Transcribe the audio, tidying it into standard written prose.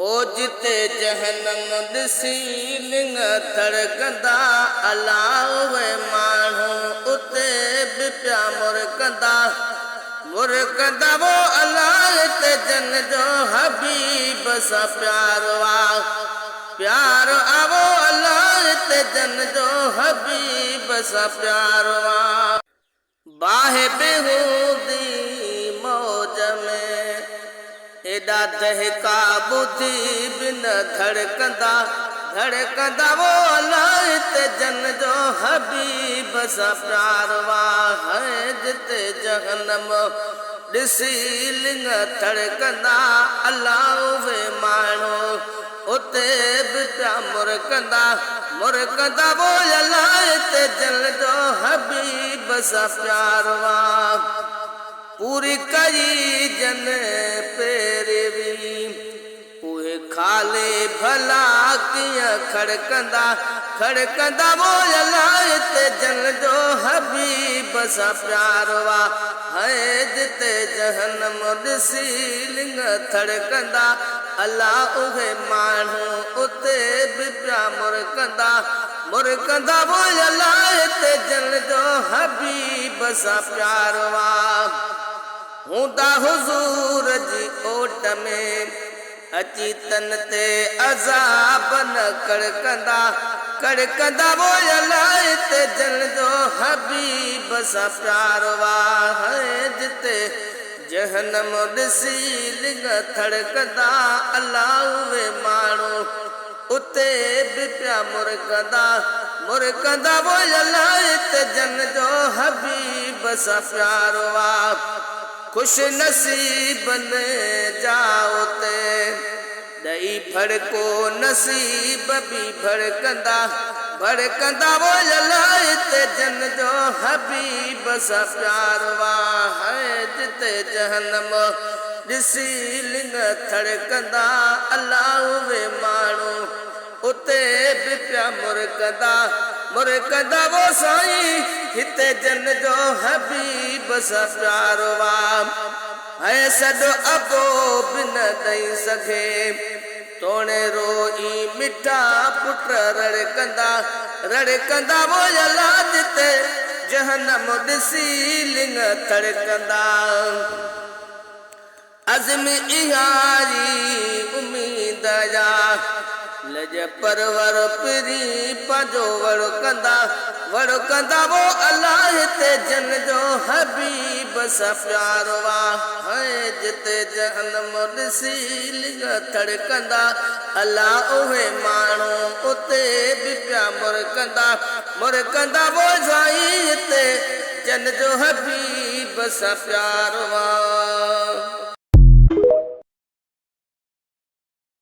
ओ जिते जहनम ॾिसी लिंग धड़कंदा अलाह उहे माण्हू उते बि पिया मुरकंदा वो अलाह ते जन जो हबीब सां प्यारो आवो अलाह ते जन जो हबीब सां प्यारो बाहे बेहूदी मौज में एॾा दहका ॿुधी बि न धड़कंदा वो अलाह ते जन जो हबीब सां प्यारो है जिते जहनम ॾिसी लिंग धड़कंदा अलाह उहे माण्हू उते बि पिया मुरकंदा वो अलाह ते जन जो हबीब सां प्यारो पूरी कई जन पेरवी उहे खाले भला कीअं खड़कंदा वो अलाह ते जन जो हबीब सां प्यारो है जिते जहनम ॾिसी लिंग धड़कंदा अलाह उहे माण्हू उते बि पिया मुरकंदा वो अलाह ते जन जो हबीब सां प्यारो हूंदा हुज़ूर जी ओट में अची तन ते अज़ाब न कड़कंदा वो अलाह ते जन जो हबीब सां प्यारो है जिते जहनम ॾिसी लिंग धड़कंदा अलाह उहे माण्हू उते बि पिया मुरकंदा वो अलाह ते जन जो हबीब सां प्यारो खुश नसीब ने जाओ ते दई भड़को नसीब भी भड़कंदा वो अलाह ते जन जो हबीब सां प्यारो है जिते जहनम ॾिसी लिंग धड़कंदा अलाह उहे माण्हू उते बि पिया मुरकंदा वो साईं हिते जन जो हबीब सां प्यारो है सॾो अबो बि न ॾेई सघे तोणे रोई मिठा पुट रड़कंदा वो अलाह जिते जहनम ॾिसी लिंग धड़कंदा अज़म इहारी उम्मीद जा लज परवर पिरी पंहिंजो वड़कंदा वो अलाह ते जन जो हबीब सां प्यारो है जिते जहनम ॾिसी लिंग धड़कंदा अलाह उहे माण्हू उते बि पिया मुरकंदा वो साईं हिते जन जो हबीब सां प्यारो